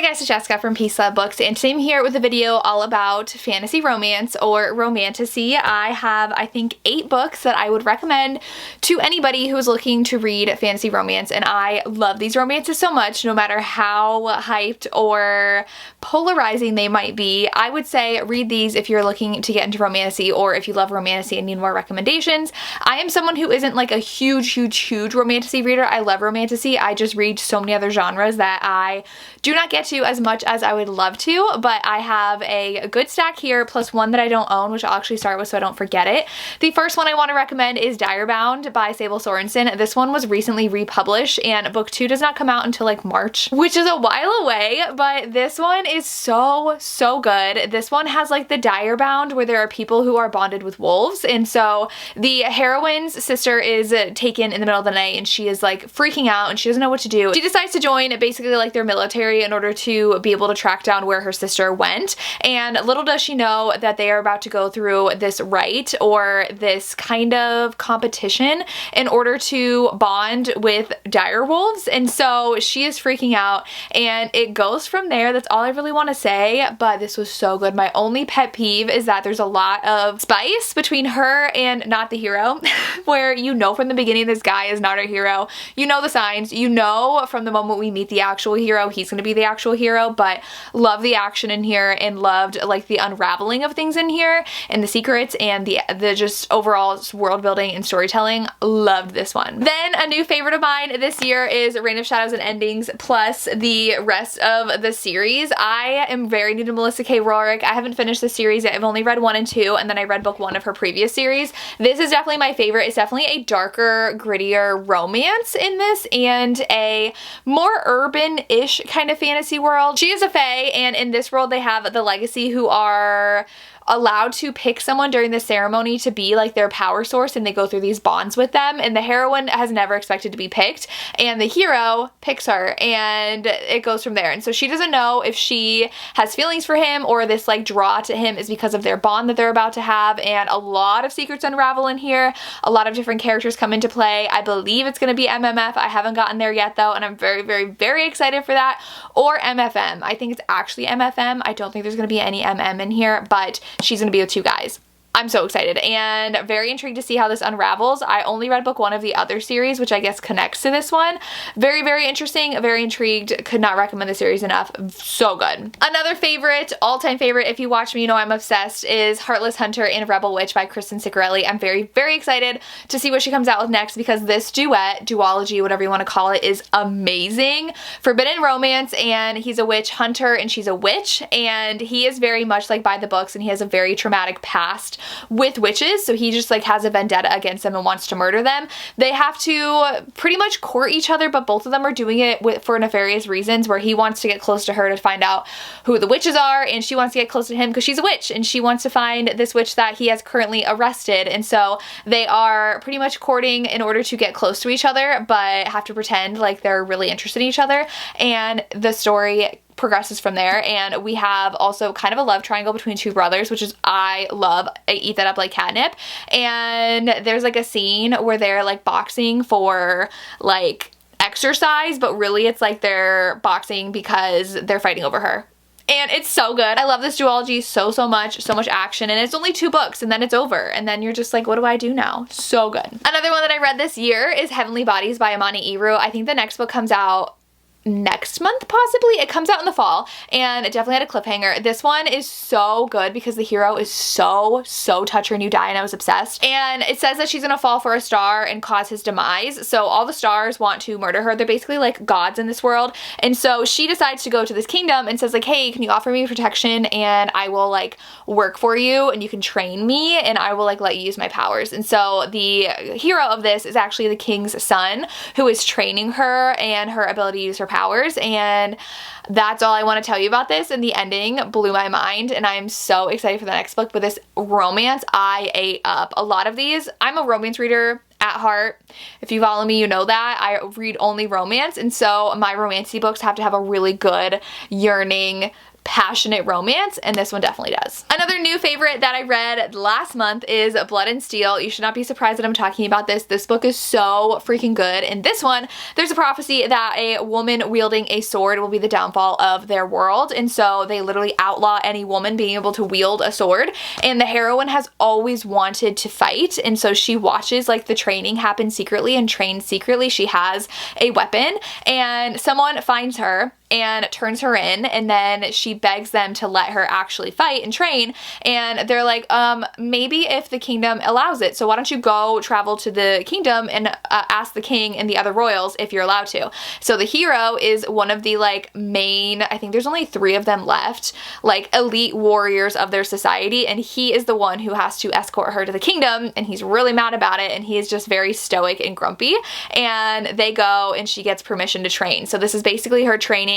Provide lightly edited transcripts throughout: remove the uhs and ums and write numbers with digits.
guys, it's Jessica from Peace Love Books, and today I'm here with a video all about fantasy romance or romantasy. I have, I think, 8 books that I would recommend to anybody who is looking to read fantasy romance, and I love these romances so much, no matter how hyped or polarizing they might be. I would say read these if you're looking to get into romantasy, or if you love romantasy and need more recommendations. I am someone who isn't like a huge romantasy reader. I love romantasy. I just read so many other genres that I do not get to as much as I would love to, but I have a good stack here, plus one that I don't own, which I'll actually start with so I don't forget it. The first one I want to recommend is Direbound by Sable Sorenson. This one was recently republished, and book 2 does not come out until like March, which is a while away, but this one is so good. This one has like the Direbound where there are people who are bonded with wolves, and so the heroine's sister is taken in the middle of the night, and she is like freaking out and she doesn't know what to do. She decides to join basically like their military in order to be able to track down where her sister went, and little does she know that they are about to go through this rite or this kind of competition in order to bond with dire wolves, and so she is freaking out, and it goes from there. That's all I really want to say, but this was so good. My only pet peeve is that there's a lot of spice between her and not the hero, where you know from the beginning this guy is not our hero. You know the signs, you know from the moment we meet the actual hero he's going to be the actual hero, but love the action in here and loved like the unraveling of things in here and the secrets and the just overall world building and storytelling. Loved this one. Then a new favorite of mine this year is Reign of Shadows and Endings, plus the rest of the series. I am very new to Melissa K. Rorick. I haven't finished the series yet. I've only read 1 and 2, and then I read book 1 of her previous series. This is definitely my favorite. It's definitely a darker, grittier romance in this, and a more urban-ish kind of fantasy world. She is a fae, and in this world they have the Legacy, who are allowed to pick someone during the ceremony to be like their power source, and they go through these bonds with them, and the heroine has never expected to be picked, and the hero picks her, and it goes from there. And so she doesn't know if she has feelings for him or this like draw to him is because of their bond that they're about to have, and a lot of secrets unravel in here. A lot of different characters come into play. I believe it's going to be MMF. I haven't gotten there yet though, and I'm very excited for that. Or MFM. I think it's actually MFM. I don't think there's going to be any MM in here, but she's gonna be with 2 guys. I'm so excited and very intrigued to see how this unravels. I only read book 1 of the other series, which I guess connects to this one. Very interesting, very intrigued. Could not recommend the series enough. So good. Another favorite, all-time favorite, if you watch me you know I'm obsessed, is Heartless Hunter and Rebel Witch by Kristen Ciccarelli. I'm very excited to see what she comes out with next, because this duology, whatever you want to call it, is amazing. Forbidden romance, and he's a witch hunter and she's a witch, and he is very much like by the books, and he has a very traumatic past with witches, so he just like has a vendetta against them and wants to murder them. They have to pretty much court each other, but both of them are doing it for nefarious reasons, where he wants to get close to her to find out who the witches are, and she wants to get close to him because she's a witch, and she wants to find this witch that he has currently arrested. And so they are pretty much courting in order to get close to each other, but have to pretend like they're really interested in each other, and the story progresses from there. And we have also kind of a love triangle between 2 brothers, which is I love. I eat that up like catnip. And there's like a scene where they're like boxing for like exercise, but really it's like they're boxing because they're fighting over her. And it's so good. I love this duology so much. So much action, and it's only 2 books and then it's over, and then you're just like, what do I do now? So good. Another one that I read this year is Heavenly Bodies by Amani Iru. I think the next book comes out next month, possibly. It comes out in the fall, and it definitely had a cliffhanger. This one is so good because the hero is so touch her and you die, and I was obsessed. And it says that she's gonna fall for a star and cause his demise, so all the stars want to murder her. They're basically like gods in this world, and so she decides to go to this kingdom and says like, hey, can you offer me protection, and I will like work for you, and you can train me, and I will like let you use my powers. And so the hero of this is actually the king's son, who is training her and her ability to use her powers, and that's all I want to tell you about this. And the ending blew my mind, and I'm so excited for the next book. But this romance I ate up. A lot of these, I'm a romance reader at heart. If you follow me, you know that. I read only romance, and so my romancy books have to have a really good, yearning, passionate romance, and this one definitely does. Another new favorite that I read last month is Blood and Steel. You should not be surprised that I'm talking about this. This book is so freaking good. In this one, there's a prophecy that a woman wielding a sword will be the downfall of their world, and so they literally outlaw any woman being able to wield a sword, and the heroine has always wanted to fight, and so she watches like the training happen secretly and trains secretly. She has a weapon, and someone finds her and turns her in, and then she begs them to let her actually fight and train, and they're like, maybe if the kingdom allows it, so why don't you go travel to the kingdom and ask the king and the other royals if you're allowed to. So the hero is one of the like main, I think there's only 3 of them left, like elite warriors of their society, and he is the one who has to escort her to the kingdom, and he's really mad about it, and he is just very stoic and grumpy, and they go and she gets permission to train. So this is basically her training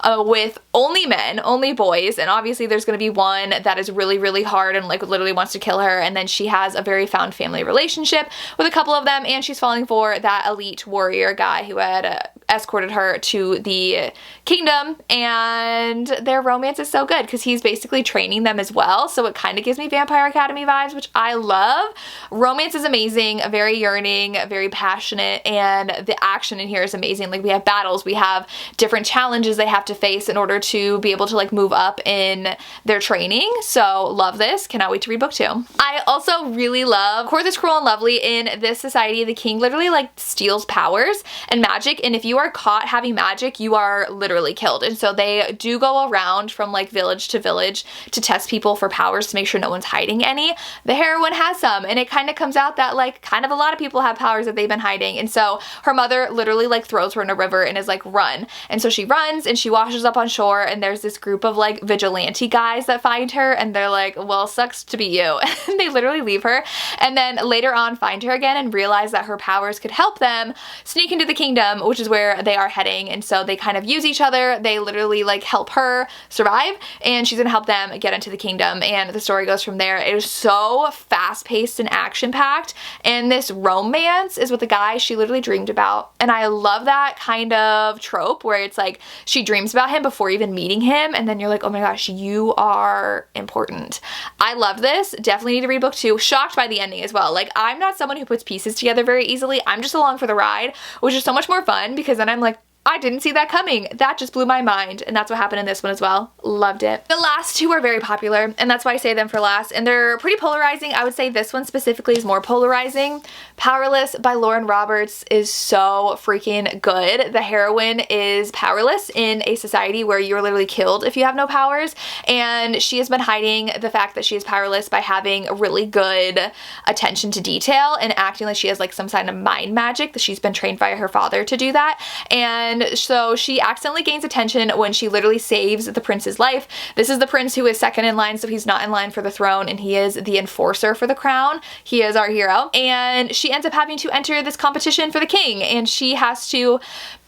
with only men, only boys, and obviously there's going to be one that is really, really hard and like literally wants to kill her, and then she has a very found family relationship with a couple of them, and she's falling for that elite warrior guy who had escorted her to the kingdom, and their romance is so good because he's basically training them as well, so it kind of gives me Vampire Academy vibes, which I love. Romance is amazing, very yearning, very passionate, and the action in here is amazing. Like we have battles, we have different challenges they have to face in order to be able to like move up in their training, so love this. Cannot wait to read book 2. I also really love Courtless, Cruel, and Lovely. In this society, the king literally like steals powers and magic, and if you are caught having magic, you are literally killed, and so they do go around from like village to village to test people for powers to make sure no one's hiding any. The heroine has some, and it kind of comes out that like kind of a lot of people have powers that they've been hiding, and so her mother literally like throws her in a river and is like, run, and so she runs and she washes up on shore, and there's this group of like vigilante guys that find her, and they're like, well, sucks to be you, and they literally leave her, and then later on find her again and realize that her powers could help them sneak into the kingdom, which is where they are heading, and so they kind of use each other. They literally like help her survive, and she's gonna help them get into the kingdom, and the story goes from there. It is so fast-paced and action-packed, and this romance is with the guy she literally dreamed about, and I love that kind of trope where it's like she dreams about him before even meeting him, and then you're like, oh my gosh, you are important. I love this. Definitely need to read book 2. Shocked by the ending as well. Like, I'm not someone who puts pieces together very easily. I'm just along for the ride, which is so much more fun because then I'm like, I didn't see that coming. That just blew my mind, and that's what happened in this one as well. Loved it. The last 2 are very popular, and that's why I say them for last, and they're pretty polarizing. I would say this one specifically is more polarizing. Powerless by Lauren Roberts is so freaking good. The heroine is powerless in a society where you're literally killed if you have no powers, and she has been hiding the fact that she is powerless by having really good attention to detail and acting like she has like some kind of mind magic, that she's been trained by her father to do that, and so she accidentally gains attention when she literally saves the prince's life. This is the prince who is second in line, so he's not in line for the throne, and he is the enforcer for the crown. He is our hero, and she ends up having to enter this competition for the king, and she has to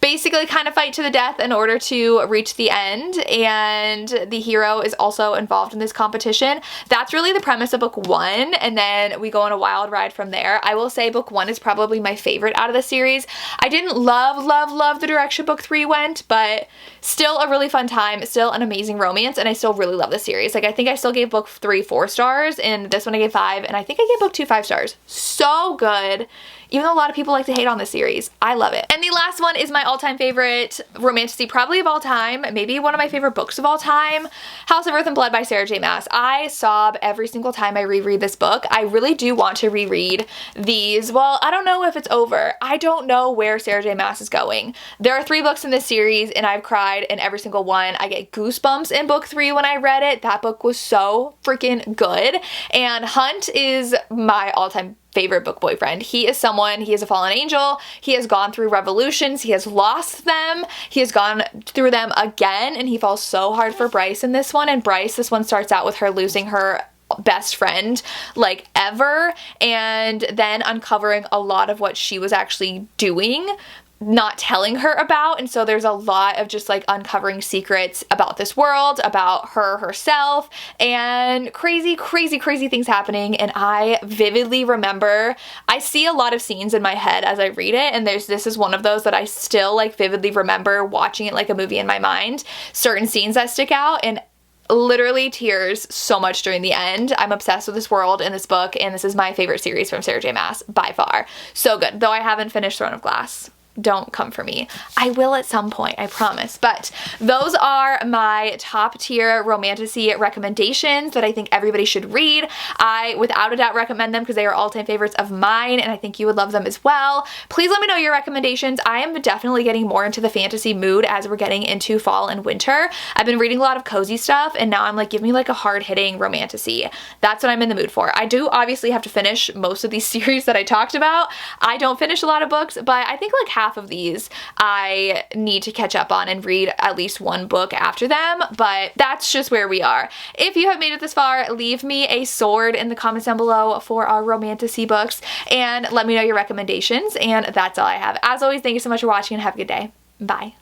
basically kind of fight to the death in order to reach the end, and the hero is also involved in this competition. That's really the premise of book 1, and then we go on a wild ride from there. I will say book 1 is probably my favorite out of the series. I didn't love the direction book 3 went, but still a really fun time, still an amazing romance, and I still really love the series. Like, I think I still gave book 3 4 stars, and this one I gave 5, and I think I gave book 2 5 stars. So good. Even though a lot of people like to hate on this series, I love it. And the last one is my all-time favorite romantasy, probably of all time, maybe one of my favorite books of all time, House of Earth and Blood by Sarah J. Maas. I sob every single time I reread this book. I really do want to reread these. Well, I don't know if it's over. I don't know where Sarah J. Maas is going. There are 3 books in this series, and I've cried in every single one. I get goosebumps in book 3 when I read it. That book was so freaking good. And Hunt is my all-time favorite book boyfriend. He is someone, he is a fallen angel, he has gone through revolutions, he has lost them, he has gone through them again, and he falls so hard for Bryce in this one, and Bryce, this one starts out with her losing her best friend like ever, and then uncovering a lot of what she was actually doing, not telling her about, and so there's a lot of just like uncovering secrets about this world, about her herself, and crazy things happening. And I vividly remember, I see a lot of scenes in my head as I read it, and this is one of those that I still like vividly remember watching it like a movie in my mind, certain scenes that stick out, and literally tears so much during the end. I'm obsessed with this world and this book, and this is my favorite series from Sarah J Maas by far. So good, though I haven't finished Throne of Glass. Don't come for me. I will at some point, I promise. But those are my top tier Romantasy recommendations that I think everybody should read. I, without a doubt, recommend them because they are all-time favorites of mine, and I think you would love them as well. Please let me know your recommendations. I am definitely getting more into the fantasy mood as we're getting into fall and winter. I've been reading a lot of cozy stuff, and now I'm like, give me like a hard-hitting Romantasy. That's what I'm in the mood for. I do obviously have to finish most of these series that I talked about. I don't finish a lot of books, but I think like half of these I need to catch up on and read at least one book after them, but that's just where we are. If you have made it this far, leave me a sword in the comments down below for our Romantasy books and let me know your recommendations, and that's all I have. As always, thank you so much for watching and have a good day. Bye.